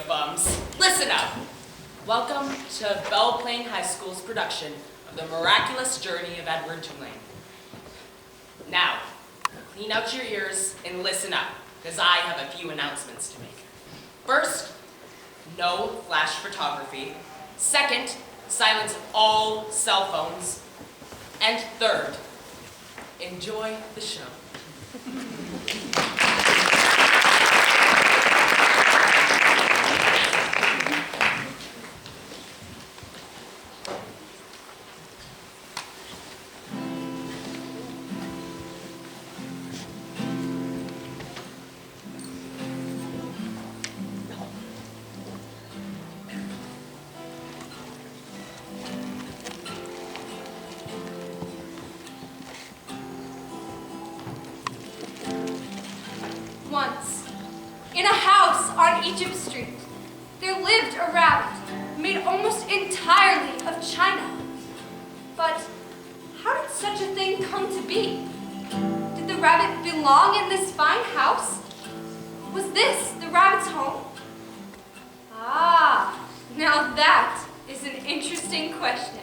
of bums. Listen up. Welcome to Belle Plaine High School's production of the Miraculous Journey of Edward Tulane. Now, clean out your ears and listen up, because I have a few announcements to make. First, no flash photography. Second, silence of all cell phones. And third, enjoy the show. Once, in a house on Egypt Street, there lived a rabbit made almost entirely of china. But how did such a thing come to be? Did the rabbit belong in this fine house? Was this the rabbit's home? Ah, now that is an interesting question.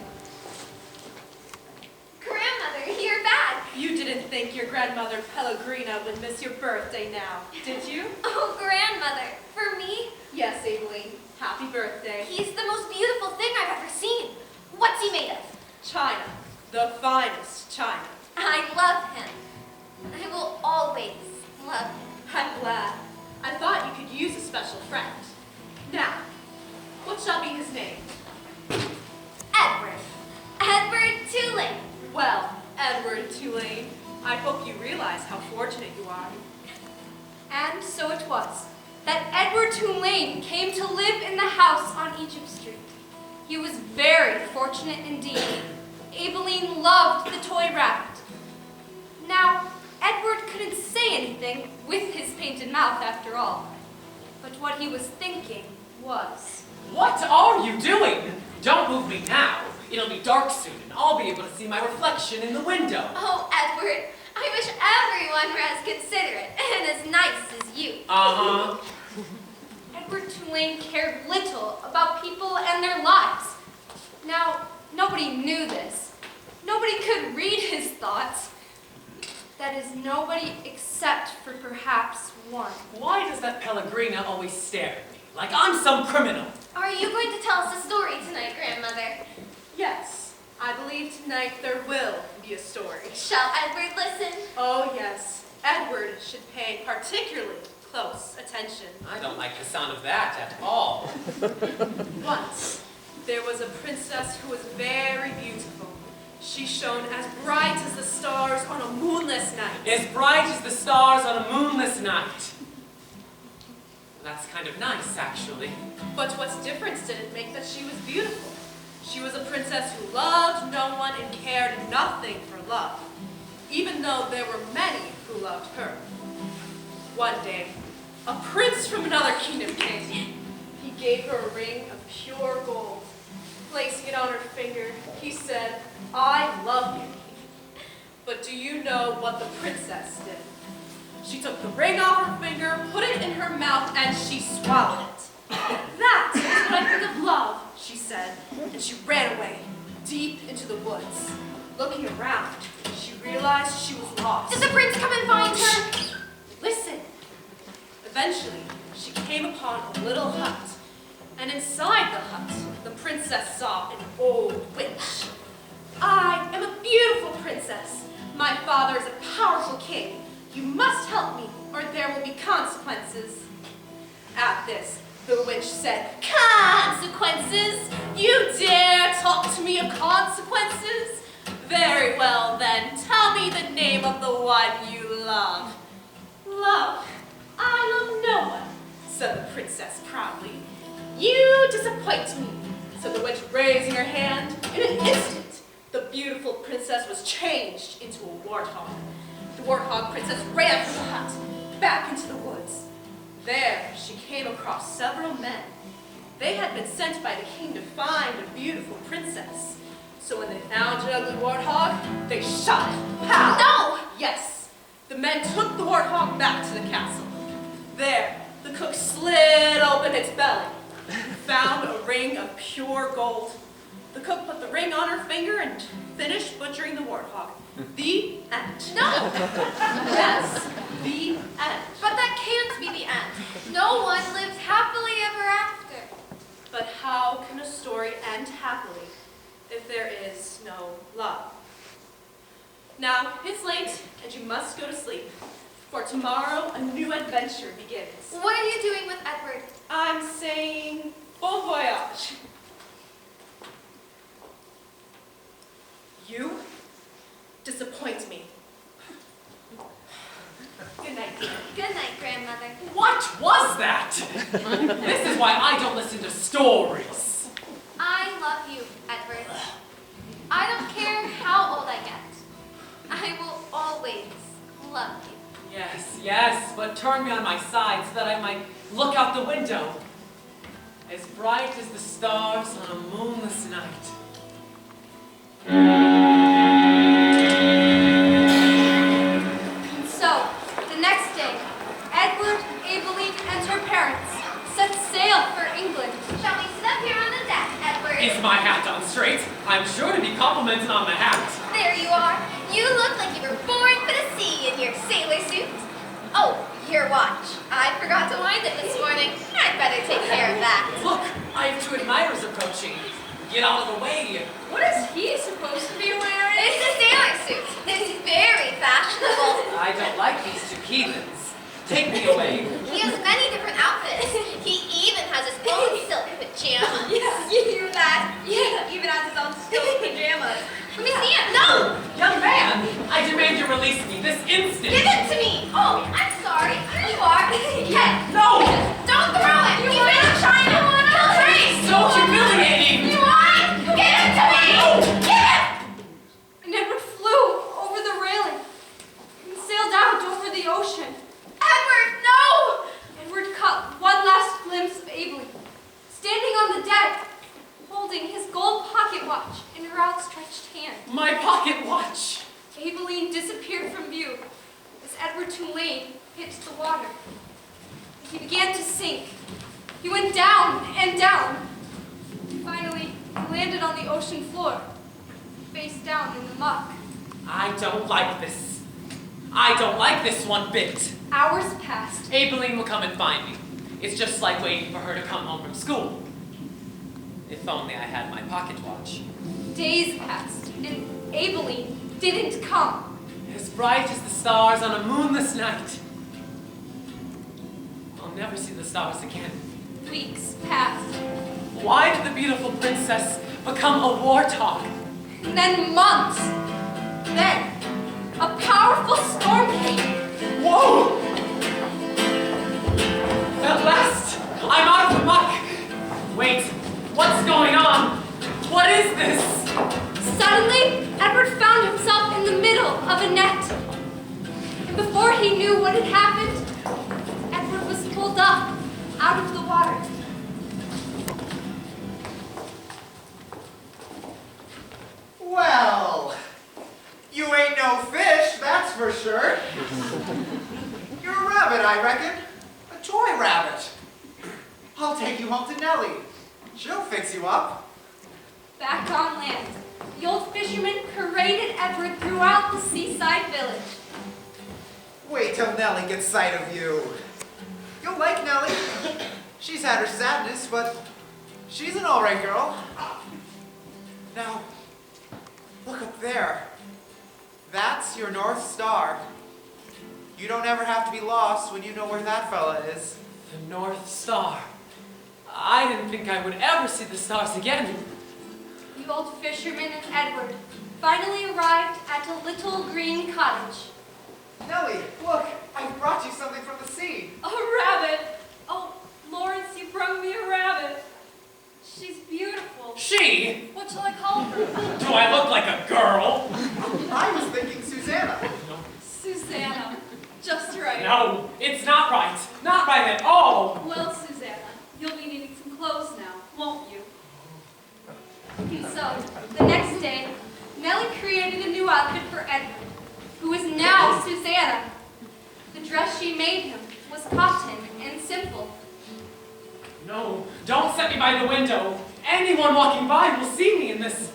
Grandmother, you're back. You didn't think your grandmother Pellegrina would miss your birthday now, did you? Oh, grandmother, for me? Yes, Aileen. Happy birthday. He's the most beautiful thing I've ever seen. What's he made of? China. The finest China. I love him. I will always love him. I'm glad. I thought you could use a special friend. Now, what shall be his name? Edward. Edward Tulane. Well, Edward Tulane, I hope you realize how fortunate you are. And so it was that Edward Tulane came to live in the house on Egypt Street. He was very fortunate indeed. Aileen loved the toy rabbit. Now, Edward couldn't say anything with his painted mouth after all. But what he was thinking was... What are you doing? Don't move me now. It'll be dark soon, and I'll be able to see my reflection in the window. Oh, Edward, I wish everyone were as considerate and as nice as you. Uh-huh. Edward Tulane cared little about people and their lives. Now, nobody knew this. Nobody could read his thoughts. That is, nobody except for perhaps one. Why does that Pellegrina always stare at me, like I'm some criminal? Are you going to tell us a story tonight, grandmother? Yes, I believe tonight there will be a story. Shall Edward listen? Oh, yes. Edward should pay particularly close attention. I don't like the sound of that at all. Once, there was a princess who was very beautiful. She shone as bright as the stars on a moonless night. As bright as the stars on a moonless night. That's kind of nice, actually. But what difference did it make that she was beautiful? She was a princess who loved no one and cared nothing for love, even though there were many who loved her. One day, a prince from another kingdom came. He gave her a ring of pure gold. Placing it on her finger, he said, "I love you." But do you know what the princess did? She took the ring off her finger, put it in her mouth, and she swallowed it. "That is what I think of love," she said, and she ran away, deep into the woods. Looking around, she realized she was lost. Did the prince come and find her? Listen. Eventually, she came upon a little hut, and inside the hut, the princess saw an old witch. "I am a beautiful princess. My father is a powerful king. You must help me, or there will be consequences." At this, the witch said, "Consequences? You dare talk to me of consequences? Very well then, tell me the name of the one you love." "Love? I love no one," said the princess proudly. "You disappoint me," said the witch, raising her hand. In an instant, the beautiful princess was changed into a warthog. The warthog princess ran from the hut, back into the woods. There, she came across several men. They had been sent by the king to find a beautiful princess. So when they found an ugly warthog, they shot it. Pow! No! Yes. The men took the warthog back to the castle. There, The cook slid open its belly, found a ring of pure gold. The cook put the ring on her finger and finished butchering the warthog. The end. No, Yes, the end. but that can't be the end. No one lives happily ever after. But how can a story end happily if there is no love? Now, it's late and you must go to sleep, for tomorrow a new adventure begins. What are you doing with Edward? I'm saying bon voyage. You disappoint me. Good night, dear. Good night, grandmother. What was that? This is why I don't listen to stories. I love you, Edward. I don't care how old I get. I will always love you. Yes, yes, but turn me on my side so that I might look out the window. As bright as the stars on a moonless night. So, the next day, Edward, Aileen, and her parents set sail for England. Shall we sit up here on the deck, Edward? Is my hat on straight? I'm sure to be complimented on the hat. There you are. You look like you were born for the sea in your sailor suit. Oh, your watch. I forgot to wind it this morning. I'd better take care of that. Look, I have two admirers approaching. Get out of the way. What is he supposed to be wearing? It's a sailor suit. It's very fashionable. I don't like these two heathens. Take me away. He has many different outfits. He even has his own silk pajamas. Yeah, you hear that? Yeah, even has his own silk pajamas. Let me see him. No! Young man, I demand you release me this instant. Give it to me. Oh, I'm sorry. Here you are. Yes. No! Don't throw it. He's made of China. He'll freeze. So humiliating. You want? Give it to me. Give it. And Edward flew over the railing and sailed out over the ocean. Edward, no! Edward caught one last glimpse of Aileen, standing on the deck, holding his gold pocket watch in her outstretched hand. My pocket watch. Aileen disappeared from view as Edward Tulane hit the water. He began to sink. He went down and down. Finally, he landed on the ocean floor, face down in the muck. I don't like this. I don't like this one bit. Hours passed. Aileen will come and find me. It's just like waiting for her to come home from school. If only I had my pocket watch. Days passed, and Aileen didn't come. As bright as the stars on a moonless night. I'll never see the stars again. Weeks passed, Why did the beautiful princess become a warthog? and then months. Then, a powerful storm came. Whoa! At last, I'm out of the muck. Wait, what's going on? What is this? Suddenly, Edward found himself in the middle of a net. And before he knew what had happened, Edward was pulled up out of the water. Well, you ain't no fish, that's for sure. You're a rabbit, I reckon. A toy rabbit. I'll take you home to Nellie. She'll fix you up. Back on land, the old fisherman paraded Edward throughout the seaside village. Wait till Nellie gets sight of you. You'll like Nellie. She's had her sadness, but she's an all right girl. Now, look up there. That's your North Star. You don't ever have to be lost when you know where that fella is. The North Star. I didn't think I would ever see the stars again. The old fisherman and Edward finally arrived at a little green cottage. Nellie, look, I brought you something from the sea. A rabbit! Oh, Lawrence, you brought me a rabbit. She's beautiful. She? What shall I call her? Do I look like a girl? I was thinking Susanna. Susanna. Just right. No, it's not right. Not right at all. Well, Susanna, you'll be needing some clothes now, won't you? And so, the next day, Nellie created a new outfit for Edward, who is now Susanna. The dress she made him was cotton and simple. No, don't set me by the window. Anyone walking by will see me in this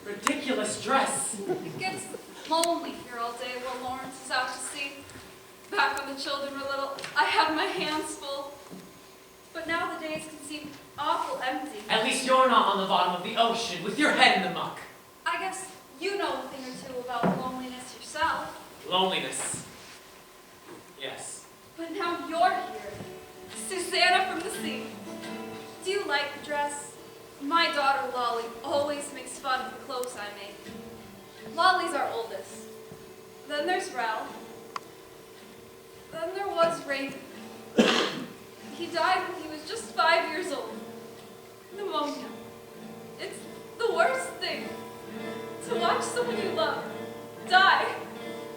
ridiculous dress. It gets lonely here all day while Lawrence is out to sea. Back when the children were little, I had my hands full. But now the days can seem awful empty. At least you're not on the bottom of the ocean with your head in the muck. I guess you know a thing or two about loneliness yourself. Loneliness. Yes. But now you're here. Susanna from the sea. Do you like the dress? My daughter Lolly always makes fun of the clothes I make. Lolly's our oldest. Then there's Ralph. Then there was Raven. He died when he was just 5 years old. Pneumonia. It's the worst thing to watch someone you love die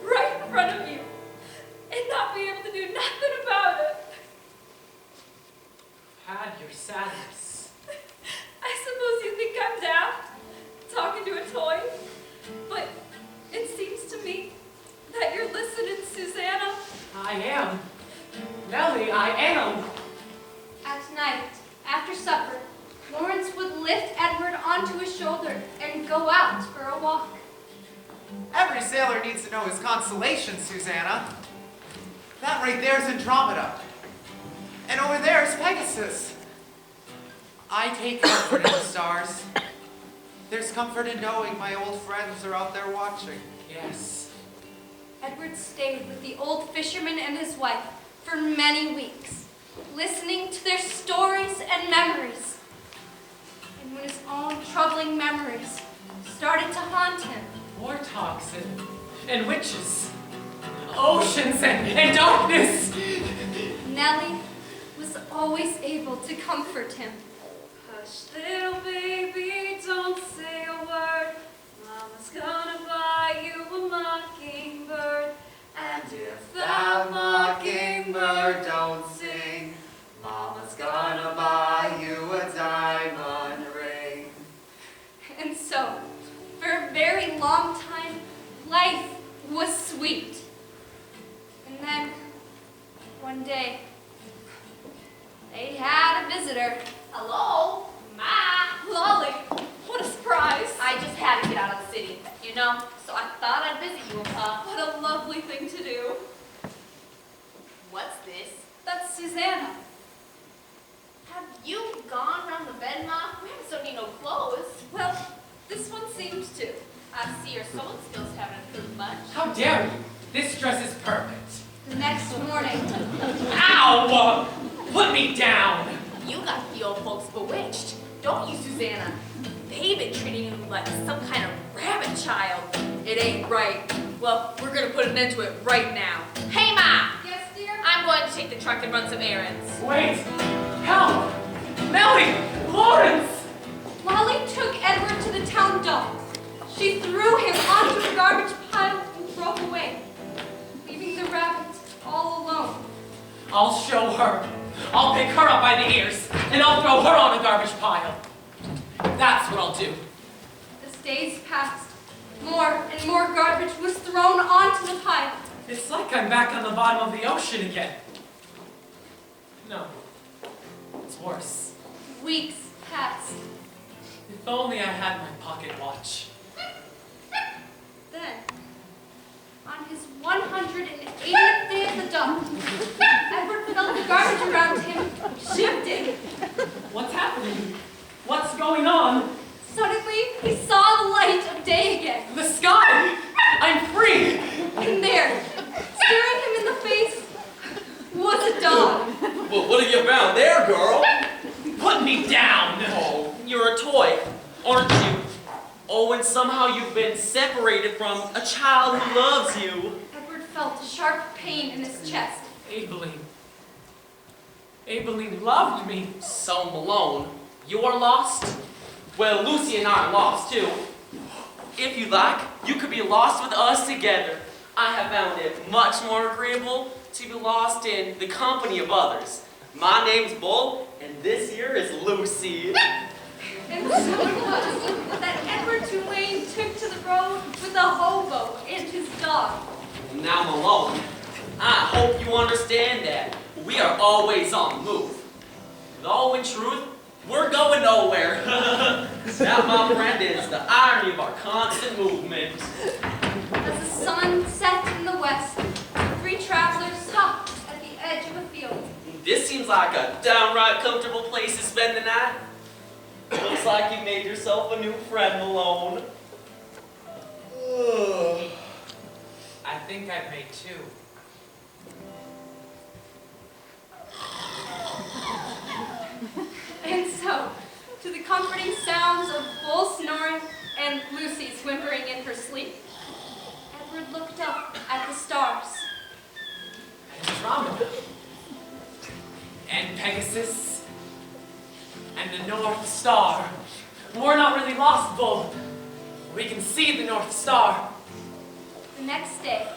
right in front of you and not be able to do nothing about it. Had your sadness. I suppose you think I'm daft, talking to a toy, but it seems to me that you're listening, Susanna. I am. Nellie, I am. At night, after supper, Lawrence would lift Edward onto his shoulder and go out for a walk. Every sailor needs to know his constellation, Susanna. That right there's Andromeda. And over there's Pegasus. I take comfort in the stars. There's comfort in knowing my old friends are out there watching. Yes. Edward stayed with the old fisherman and his wife for many weeks, listening to their stories and memories. And when his own troubling memories started to haunt him, Warthogs and witches. Oceans and darkness. Nellie was always able to comfort him. Hush, little baby, don't say a word. Mama's gonna buy you a mockingbird. And if that mockingbird don't sing, Mama's gonna buy you a diamond ring. And so, for a very long time, life was sweet. And then, one day, they had a visitor. Hello? Ma? Lolly, what a surprise. I just had to get out of the city, you know, so I thought I'd visit you, Pa. What a lovely thing to do. What's this? That's Susanna. Have you gone around the bed, Ma? We haven't sewn you no clothes. Well, this one seems to. I see your sewing skills haven't improved much. How dare you? This dress is perfect. The next morning, Ow! Put me down. You got the old folks bewitched, don't you, Susanna? They've been treating you like some kind of rabbit child. It ain't right. Well, we're gonna put an end to it right now. Hey, Ma! yes, dear? I'm going to take the truck and run some errands. Wait! Help! Nellie! Lawrence! Lolly took Edward to the town dump. She threw him onto a garbage pile and drove away, leaving the rabbit all alone. I'll show her. I'll pick her up by the ears, and I'll throw her on a garbage pile. That's what I'll do. As days passed, more and more garbage was thrown onto the pile. It's like I'm back on the bottom of the ocean again. No. It's worse. Weeks passed. If only I had my pocket watch. Then, on his 180th day at the dump, Edward felt the garbage around him shifting. What's happening? What's going on? Suddenly, he saw the light of day again. The sky! I'm free! And there, staring him in the face, was a dog. Well, what have you found there, girl? Put me down! Oh, you're a toy, aren't you? Oh, and somehow you've been separated from a child who loves you. Edward felt a sharp pain in his chest. Aibileen. Aibileen loved me. So, Malone, you are lost? Well, Lucy and I are lost, too. If you like, you could be lost with us together. I have found it much more agreeable to be lost in the company of others. My name's Bull, and this here is Lucy. And so it was that Edward Tulane took to the road with a hobo and his dog. Now, Malone, I hope you understand that we are always on the move. Though in truth, we're going nowhere. That, my friend, is the irony of our constant movement. As the sun set in the west, the three travelers stopped at the edge of a field. This seems like a downright comfortable place to spend the night. Looks like you made yourself a new friend, Malone. I think I've made two. And so, to the comforting sounds of Bull snoring and Lucy's whimpering in her sleep, Edward looked up at the stars. Andromeda. And Pegasus. And the North Star. We're not really lost, Bull. We can see the North Star. The next day,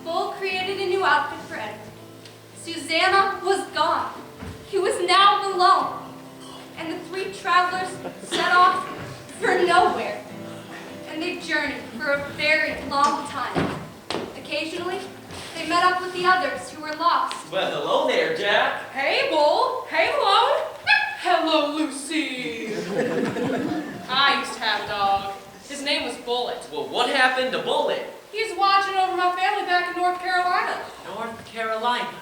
Bull created a new outfit for Edward. Susanna was gone. He was now alone. And the three travelers set off for nowhere. And they journeyed for a very long time. Occasionally, they met up with the others who were lost. Well, hello there, Jack. Hey, Bull. Hey, Malone. Hello, Lucy. I used to have a dog. His name was Bullet. Well, what happened to Bullet? He's watching over my family back in North Carolina. North Carolina.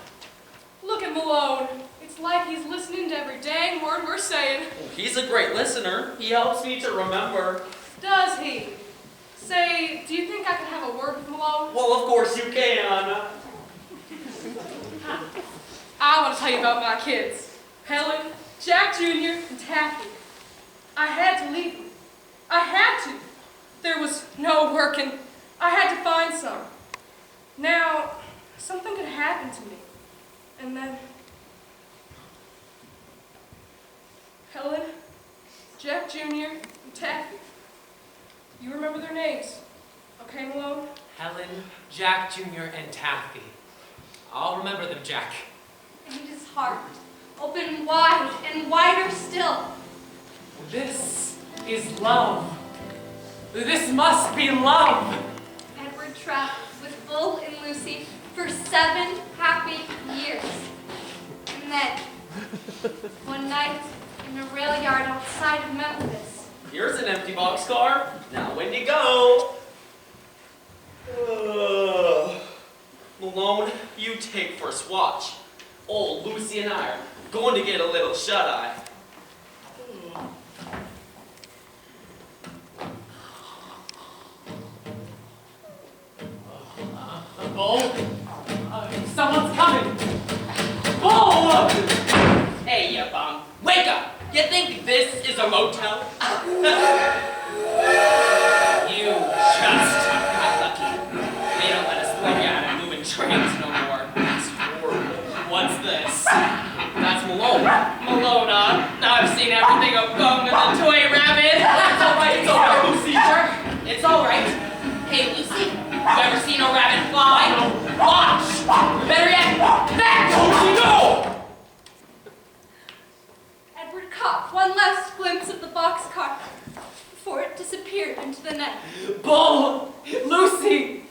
Look at Malone. It's like he's listening to every dang word we're saying. Well, he's a great listener. He helps me to remember. Does he? Say, do you think I could have a word with Malone? Well, of course you can. I want to tell you about my kids. Helen, Jack Jr., and Taffy. I had to leave them. I had to. There was no work and I had to find some. Now, something could happen to me. And then Helen, Jack Jr., and Taffy. You remember their names, okay, Malone? Helen, Jack Jr., and Taffy. I'll remember them, Jack. And his heart opened wide and wider still. This is love. This must be love. Edward traveled with Bull and Lucy for 7 happy years. And then, one night in a rail yard outside of Memphis, Here's an empty boxcar. Now when you go. Malone, you take first watch. Old Lucy and I are going to get a little shut-eye. Bull? Someone's coming. Bull! Hey, you bum. Wake up! You think this is a motel? You just got lucky. They don't let us throw you out of moving trains no more. It's horrible. What's this? That's Malone. Malone, I've seen everything a bum and a toy rabbit. It's all right, Lucy. It's all right. Hey, Lucy, you ever seen a rabbit fly? Watch! Better yet, that! Lucy, no! Edward caught one last glimpse of the boxcar before it disappeared into the night. Bull! Lucy!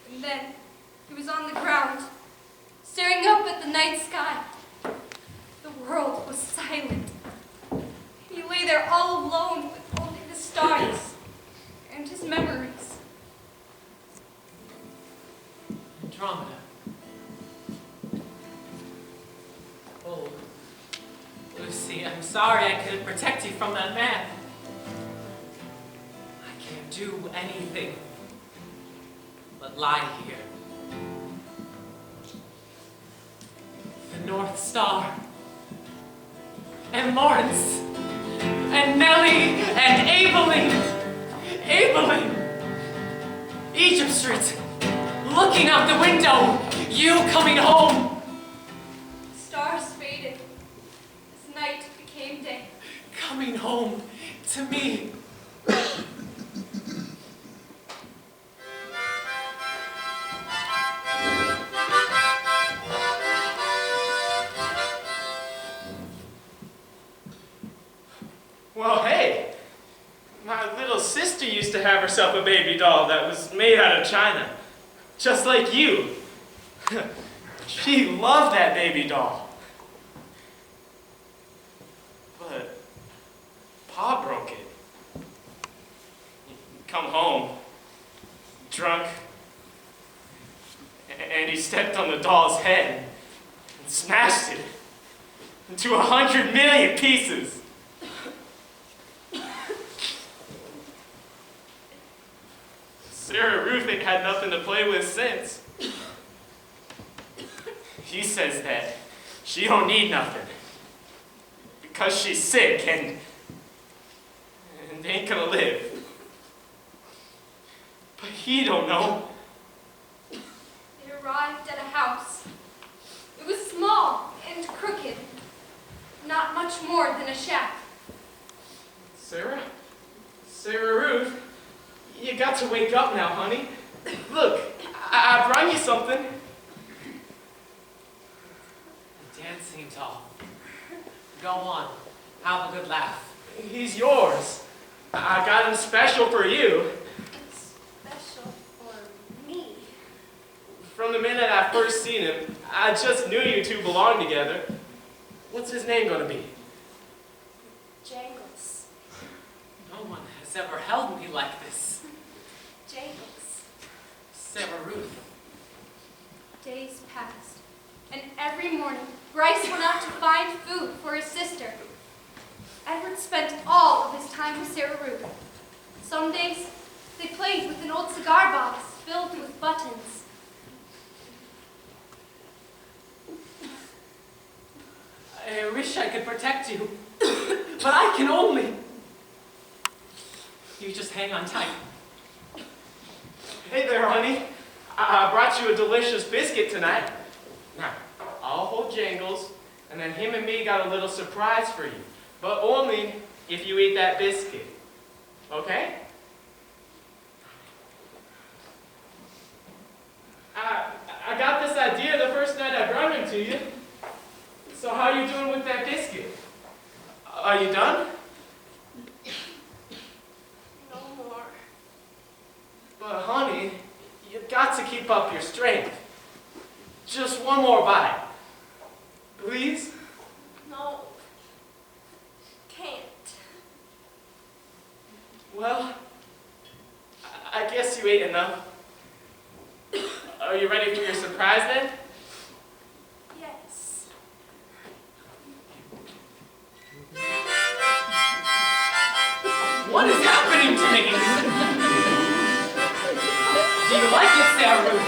And then he was on the ground, staring up at the night sky. The world was silent. He lay there all alone with only the stars and his memories. Andromeda. Oh, Lucy, I'm sorry I couldn't protect you from that man. I can't do anything but lie here. The North Star, and Lawrence, and Nellie, and Abilene, Egypt Street. Looking out the window, you coming home. The stars faded as night became day. Coming home to me. Well, hey, my little sister used to have herself a baby doll that was made out of China. Just like you. She loved that baby doll. heartbroken. Come home, drunk, and he stepped on the doll's head and smashed it into 100 million pieces. Sarah Ruth ain't had nothing to play with since. He says that she don't need nothing because she's sick and ain't gonna live. But he don't know. They arrived at a house. It was small and crooked, not much more than a shack. Sarah? Sarah Ruth? You got to wake up now, honey. Look, I brought you something. Dancing doll. Go on. Have a good laugh. He's yours. I got him special for you. Special for me. From the minute I first seen him, I just knew you two belonged together. What's his name gonna be? Jangles. No one has ever held me like this. Jangles. Sarah Ruth. Days passed, and every morning Bryce went out to find food for his sister. Edward spent all of his time with Sarah Ruth. Some days, they played with an old cigar box filled with buttons. I wish I could protect you, but I can only. You just hang on tight. Hey there, honey. I brought you a delicious biscuit tonight. Now, I'll hold Jangles, and then him and me got a little surprise for you. But only if you eat that biscuit. Okay? I got this idea the first night I brought him to you. So how you doing with that biscuit? Are you done? No more. But honey, you've got to keep up your strength. Just one more bite. Please? No. Can't. Well, I guess you ate enough. Are you ready for your surprise then? Yes. What is happening to me? Do you like it, Sarah Ruth?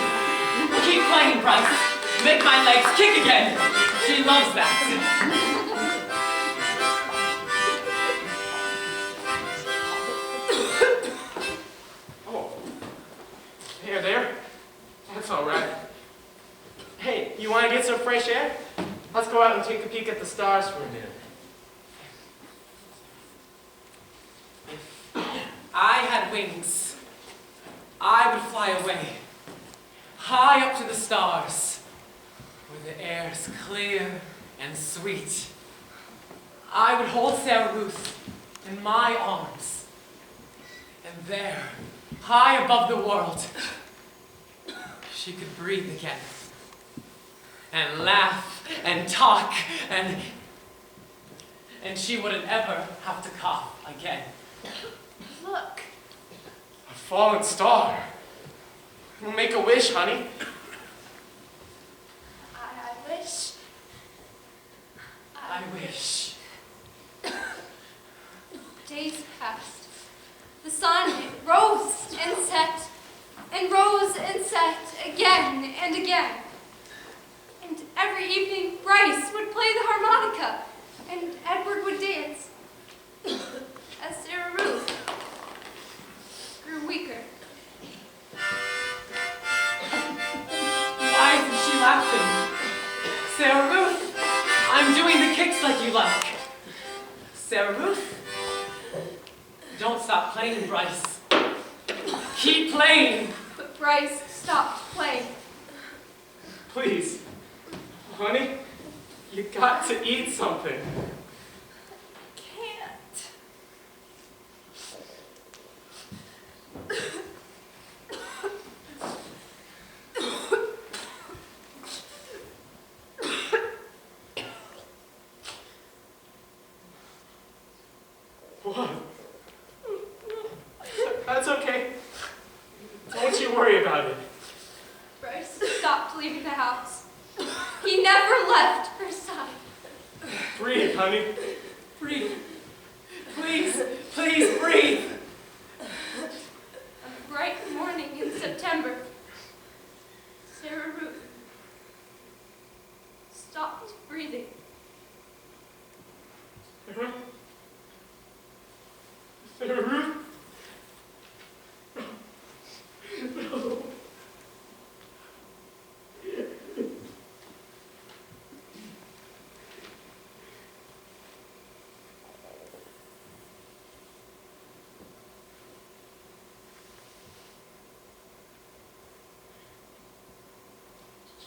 Keep playing, Bryce. Make my legs kick again. She loves that. Oh. There. That's all right. Hey, you want to get some fresh air? Let's go out and take a peek at the stars for a minute. If I had wings, I would fly away, high up to the stars, where the air is clear and sweet. I would hold Sarah Ruth in my arms, and there, high above the world, she could breathe again, and laugh, and talk, and she wouldn't ever have to cough again. Look. A fallen star. Make a wish, honey. I wish. I wish. Days passed. The sun rose and set, and rose and set again and again. And every evening, Bryce would play the harmonica, and Edward would dance, as Sarah Ruth grew weaker. Why isn't she laughing? Sarah Ruth, I'm doing the kicks like you like. Sarah Ruth, don't stop playing, Bryce. Keep playing. But Bryce stopped playing. Please. Honey, you got to eat something. Can't. What? That's okay. Don't you worry about it. Bryce stopped leaving the house. He never left her side. Breathe, honey. Breathe. Please, please breathe. On a bright morning in September, Sarah Ruth stopped breathing. Sarah Ruth? No.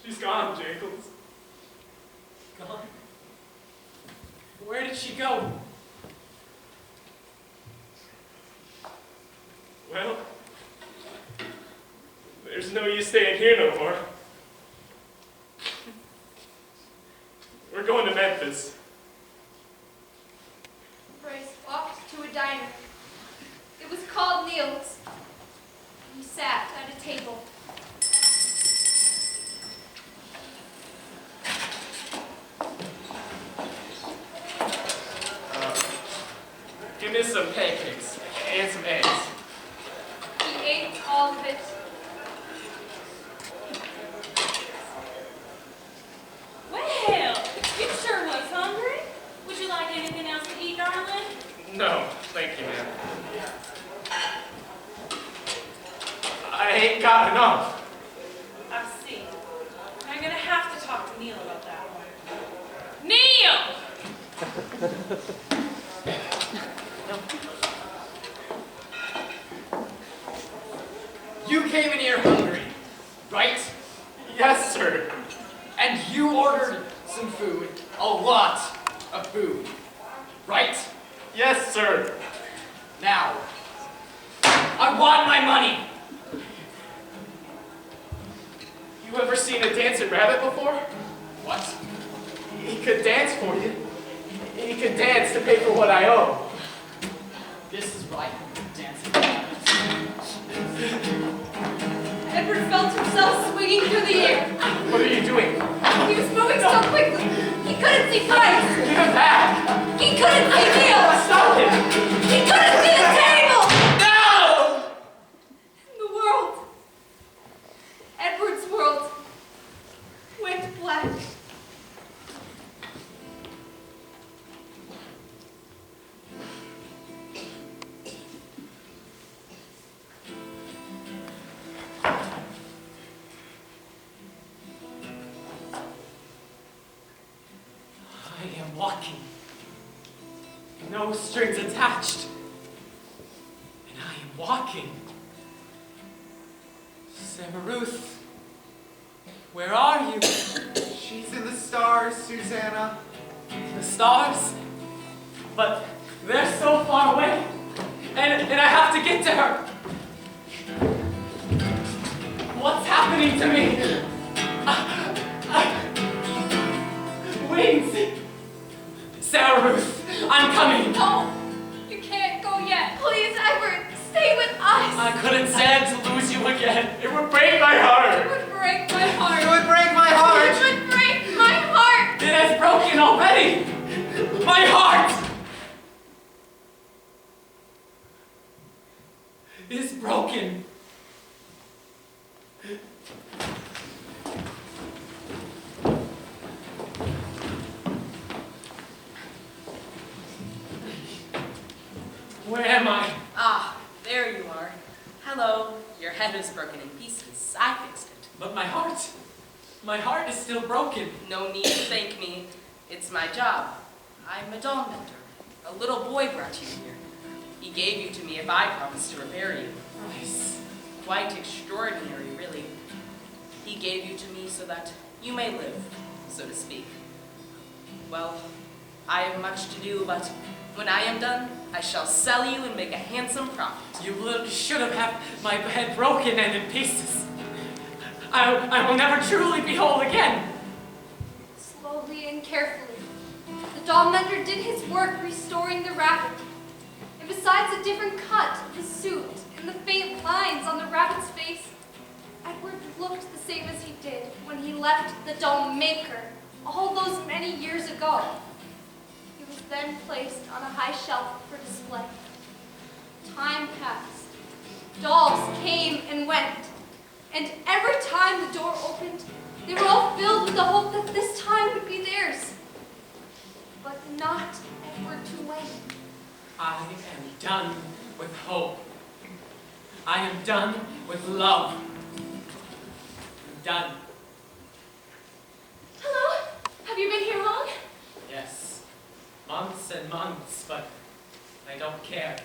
She's gone, Jangles. Gone. Where did she go? Well, there's no use staying here no more. We're going to Memphis. Bryce walked to a diner. It was called Neil's. He sat at a table. Give me some pancakes and some eggs. He ate all of it. Well, you sure was hungry. Would you like anything else to eat, darling? No, thank you, ma'am. I ain't got enough. I see. I'm gonna have to talk to Neil about that one. Neil! You came in here hungry, right? Yes, sir. And you ordered some food, a lot of food, right? Yes, sir. Now, I want my money. You ever seen a dancing rabbit before? What? He could dance for you. He could dance to pay for what I owe. This is right, dancing rabbits. Edward felt himself swinging through the air. What are you doing? He was moving so quickly, he couldn't see Bryce. Give him back! He couldn't see Neil. Stop him! He couldn't see the table. No! The world, Edward's world, went black. I am walking. No strings attached. And I am walking. Sarah Ruth, where are you? She's in the stars, Susanna. The stars? But they're so far away. And I have to get to her. What's happening to me? Wings! Sarah Ruth, I'm coming. No, you can't go yet. Please, Edward, stay with us. I couldn't stand to lose you again. It would break my heart! It would break my heart. It would break my heart. It would break my heart. It has broken already. My heart is broken. Where am I? Ah, there you are. Hello. Your head is broken in pieces. I fixed it. But my heart is still broken. No need to thank me. It's my job. I'm a doll mender. A little boy brought you here. He gave you to me if I promised to repair you. Bryce. Quite extraordinary, really. He gave you to me so that you may live, so to speak. Well, I have much to do, but when I am done, I shall sell you and make a handsome profit. You should have had my head broken and in pieces. I will never truly be whole again. Slowly and carefully, the doll mender did his work restoring the rabbit. And besides the different cut of the suit and the faint lines on the rabbit's face, Edward looked the same as he did when he left the doll maker all those many years ago. He was then placed on a high shelf for display. Time passed. Dolls came and went. And every time the door opened, they were all filled with the hope that this time would be theirs. But not Edward Tulane. I am done with hope. I am done with love. I'm done. Hello? Have you been here long? Yes, months and months, but I don't care.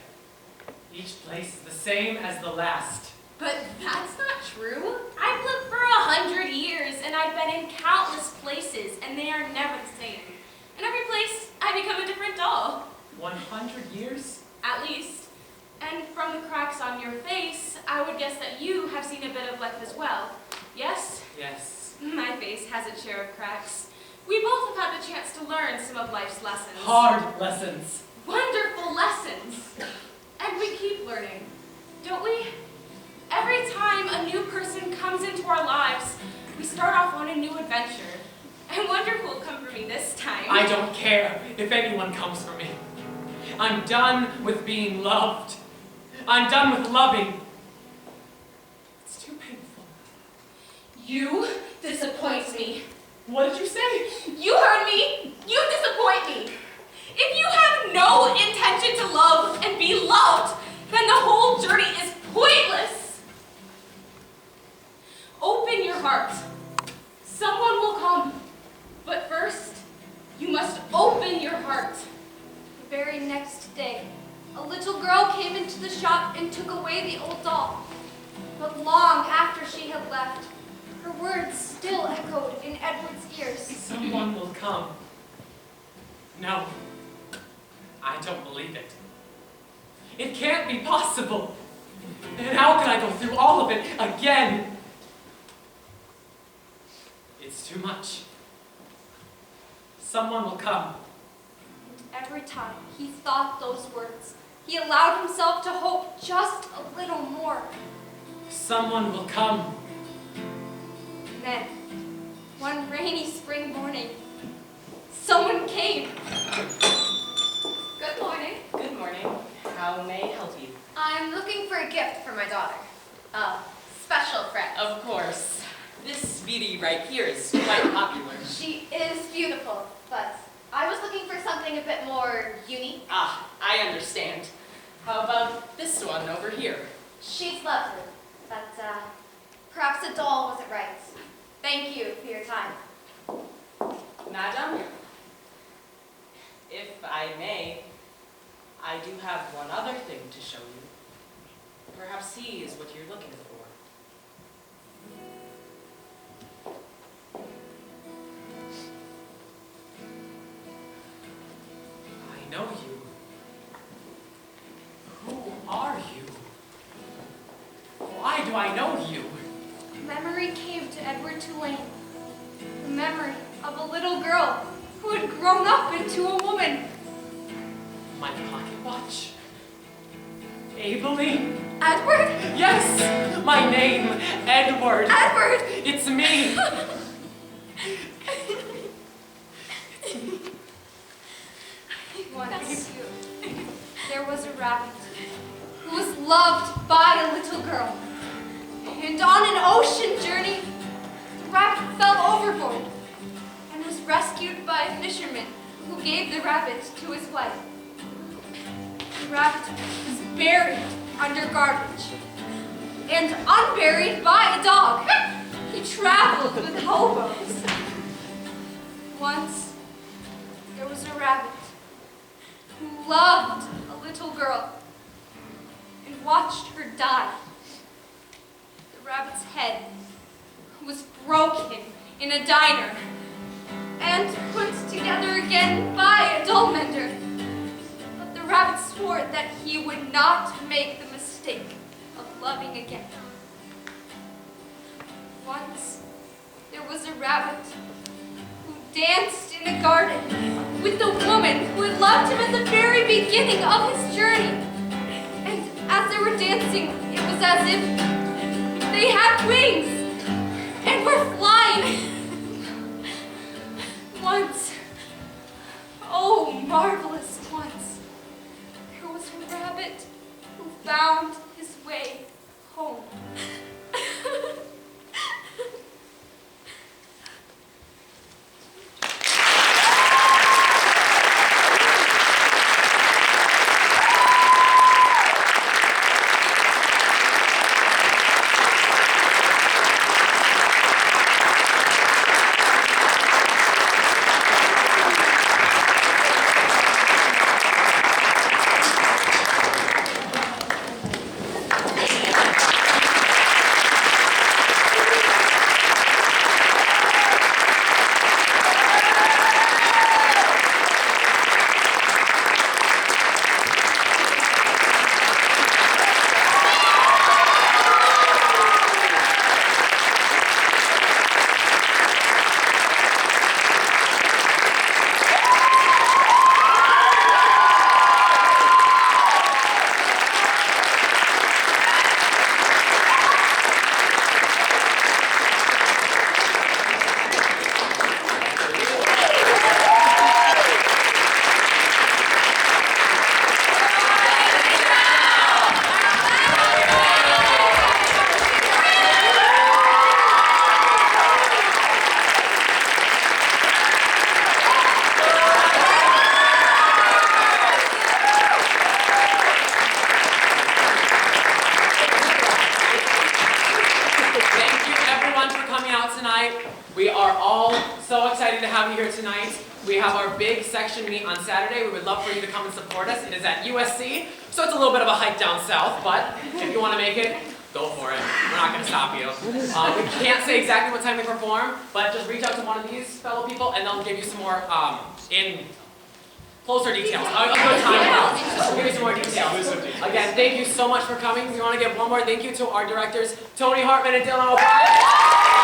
Each place is the same as the last. But that's not true. I've lived for 100 years, and I've been in countless places, and they are never the same. In every place, I become a different doll. 100 years? At least. And from the cracks on your face, I would guess that you have seen a bit of life as well. Yes? Yes. My face has its share of cracks. We both have had the chance to learn some of life's lessons. Hard lessons. Wonderful lessons. And we keep learning, don't we? Every time a new person comes into our lives, we start off on a new adventure. I wonder who will come for me this time. I don't care if anyone comes for me. I'm done with being loved. I'm done with loving. It's too painful. You disappoint me. What did you say? You heard me. You disappoint me. If you have no intention to love and be loved, then the whole journey is pointless. Open your heart. Someone will come. But first, you must open your heart. The very next day, a little girl came into the shop and took away the old doll. But long after she had left, her words still echoed in Edward's ears. Someone will come. No, I don't believe it. It can't be possible. And how can I go through all of it again? It's too much. Someone will come. And every time he thought those words, he allowed himself to hope just a little more. Someone will come. And then, one rainy spring morning, someone came. Good morning. Good morning. How may I help you? I'm looking for a gift for my daughter. A special friend. Of course. This beauty right here is quite popular. She is beautiful, but I was looking for something a bit more unique. Ah, I understand. How about this one over here? She's lovely, but perhaps a doll wasn't right. Thank you for your time. Madam, if I may, I do have one other thing to show you. Perhaps he is what you're looking for. I know you. Who are you? Why do I know you? Memory came to Edward Tulane. The memory of a little girl who had grown up into a woman. My pocket watch? Abilene? Edward? Yes! My name, Edward. Edward! It's me. Once, there was a rabbit who was loved by a little girl. And on an ocean journey, the rabbit fell overboard and was rescued by a fisherman who gave the rabbit to his wife. The rabbit was buried under garbage and unburied by a dog. He traveled with hobos. Once, there was a rabbit who loved a little girl and watched her die. The rabbit's head was broken in a diner and put together again by a doll mender. But the rabbit swore that he would not make the mistake of loving again. Once, there was a rabbit who danced in a garden with the woman who had loved him at the very beginning of his journey. as they were dancing, it was as if they had wings and were flying. Once, oh marvelous once, there was a rabbit who found his way home. We are all so excited to have you here tonight. We have our big section meet on Saturday. We would love for you to come and support us. It is at USC, so it's a little bit of a hike down south, but if you want to make it, go for it. We're not going to stop you. We can't say exactly what time we perform, but just reach out to one of these fellow people and they'll give you some more in closer details. A good time. We'll give you some more details. Again, thank you so much for coming. We want to give one more thank you to our directors, Tony Hartman and Dylan O'Brien.